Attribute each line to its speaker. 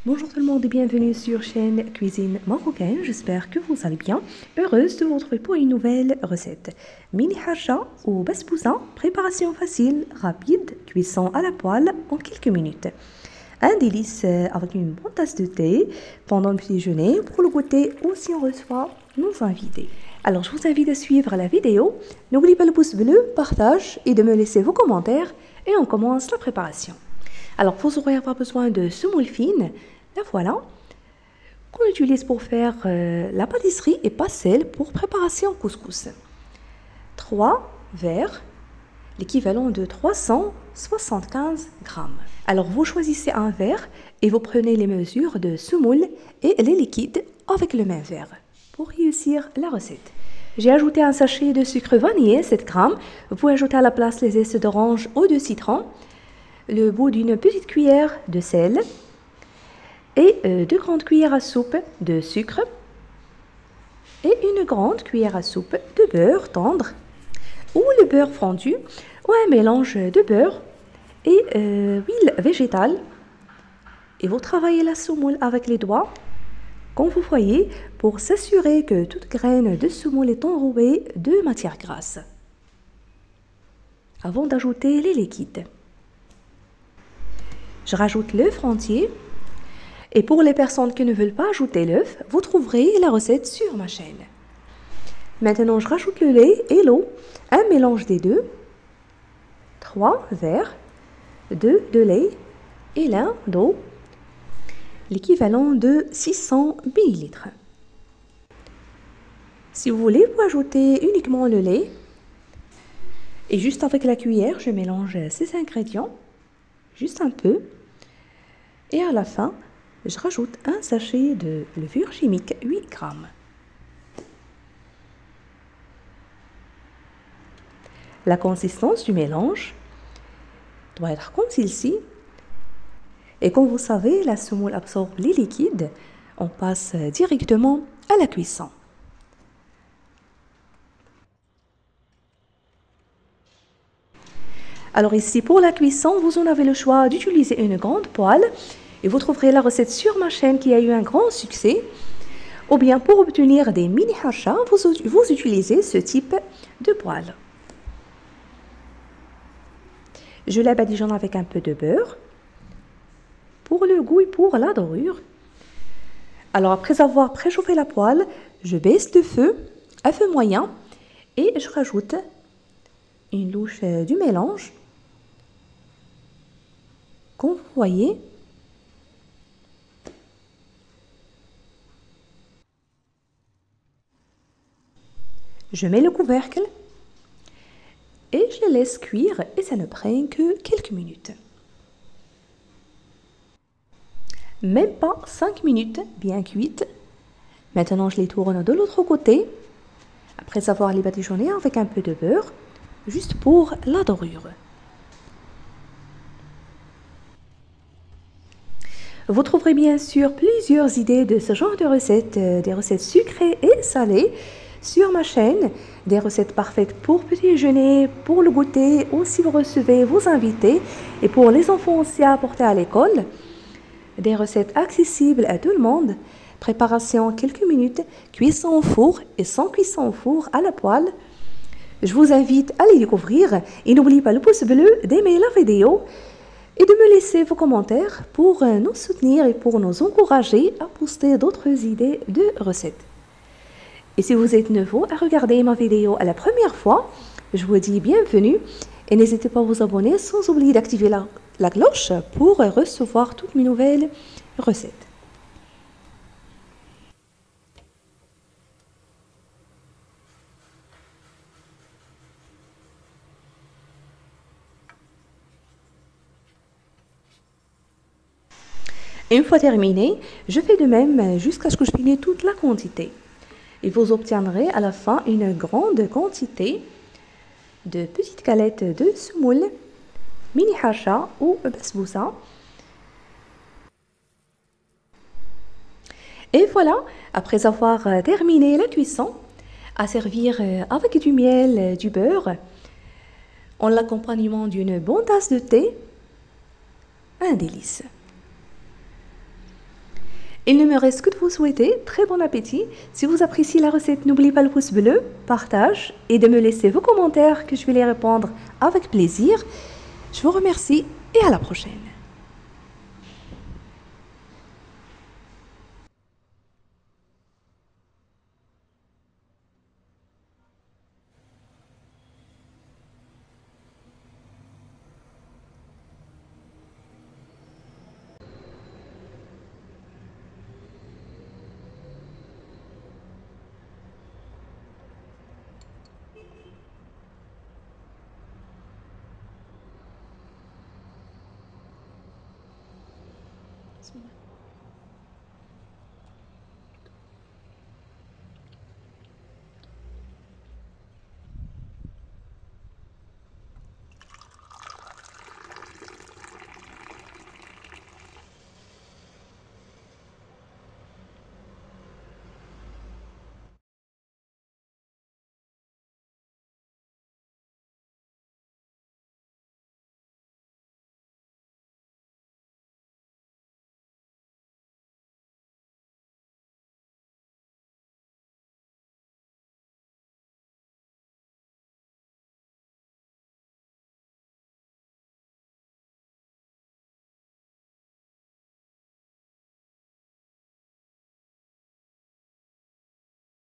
Speaker 1: Bonjour tout le monde et bienvenue sur chaîne Cuisine Marocaine, j'espère que vous allez bien. Heureuse de vous retrouver pour une nouvelle recette. Mini harcha ou basbousa, préparation facile, rapide, cuisson à la poêle en quelques minutes. Un délice avec une bonne tasse de thé pendant le petit déjeuner pour le goûter ou si on reçoit nos invités. Alors je vous invite à suivre la vidéo, n'oubliez pas le pouce bleu, partage et de me laisser vos commentaires et on commence la préparation. Alors vous aurez avoir besoin de semoule fine. La voilà, qu'on utilise pour faire la pâtisserie et pas celle pour préparation couscous. 3 verres, l'équivalent de 375 grammes. Alors vous choisissez un verre et vous prenez les mesures de semoule et les liquides avec le même verre pour réussir la recette. J'ai ajouté un sachet de sucre vanillé, 7 grammes. Vous pouvez ajouter à la place les zestes d'orange ou de citron, le bout d'une petite cuillère de sel, et 2 grandes cuillères à soupe de sucre et une grande cuillère à soupe de beurre tendre ou le beurre fondu ou un mélange de beurre et huile végétale. Et vous travaillez la semoule avec les doigts, comme vous voyez, pour s'assurer que toute graine de semoule est enrobée de matière grasse. Avant d'ajouter les liquides, je rajoute l'œuf entier. Et pour les personnes qui ne veulent pas ajouter l'œuf, vous trouverez la recette sur ma chaîne. Maintenant, je rajoute le lait et l'eau, un mélange des deux. 3 verres, 2 de lait et l'un d'eau, l'équivalent de 600 ml. Si vous voulez, vous ajoutez uniquement le lait. Et juste avec la cuillère, je mélange ces ingrédients, juste un peu. Et à la fin, je rajoute un sachet de levure chimique, 8 grammes. La consistance du mélange doit être comme celle-ci. Et comme vous savez, la semoule absorbe les liquides. On passe directement à la cuisson. Alors ici, pour la cuisson, vous en avez le choix d'utiliser une grande poêle. Et vous trouverez la recette sur ma chaîne qui a eu un grand succès. Ou bien pour obtenir des mini harcha, vous utilisez ce type de poêle. Je la badigeonne avec un peu de beurre pour le goût et pour la dorure. Alors après avoir préchauffé la poêle, je baisse le feu à feu moyen et je rajoute une louche du mélange. Comme vous voyez, je mets le couvercle et je les laisse cuire et ça ne prend que quelques minutes. Même pas 5 minutes bien cuites. Maintenant, je les tourne de l'autre côté après avoir les badigeonnés avec un peu de beurre, juste pour la dorure. Vous trouverez bien sûr plusieurs idées de ce genre de recettes, des recettes sucrées et salées sur ma chaîne, des recettes parfaites pour petit déjeuner, pour le goûter ou si vous recevez vos invités et pour les enfants aussi à apporter à l'école. Des recettes accessibles à tout le monde, préparation en quelques minutes, cuisson au four et sans cuisson au four à la poêle. Je vous invite à les découvrir et n'oubliez pas le pouce bleu, d'aimer la vidéo et de me laisser vos commentaires pour nous soutenir et pour nous encourager à poster d'autres idées de recettes. Et si vous êtes nouveau à regarder ma vidéo à la première fois, je vous dis bienvenue et n'hésitez pas à vous abonner sans oublier d'activer la cloche pour recevoir toutes mes nouvelles recettes. Et une fois terminé, je fais de même jusqu'à ce que je finisse toute la quantité. Et vous obtiendrez à la fin une grande quantité de petites galettes de semoule, mini harcha ou basbousa. Et voilà, après avoir terminé la cuisson, à servir avec du miel, du beurre, en l'accompagnement d'une bonne tasse de thé, un délice. Il ne me reste que de vous souhaiter très bon appétit. Si vous appréciez la recette, n'oubliez pas le pouce bleu, partage et de me laisser vos commentaires que je vais les répondre avec plaisir. Je vous remercie et à la prochaine. بسم الله.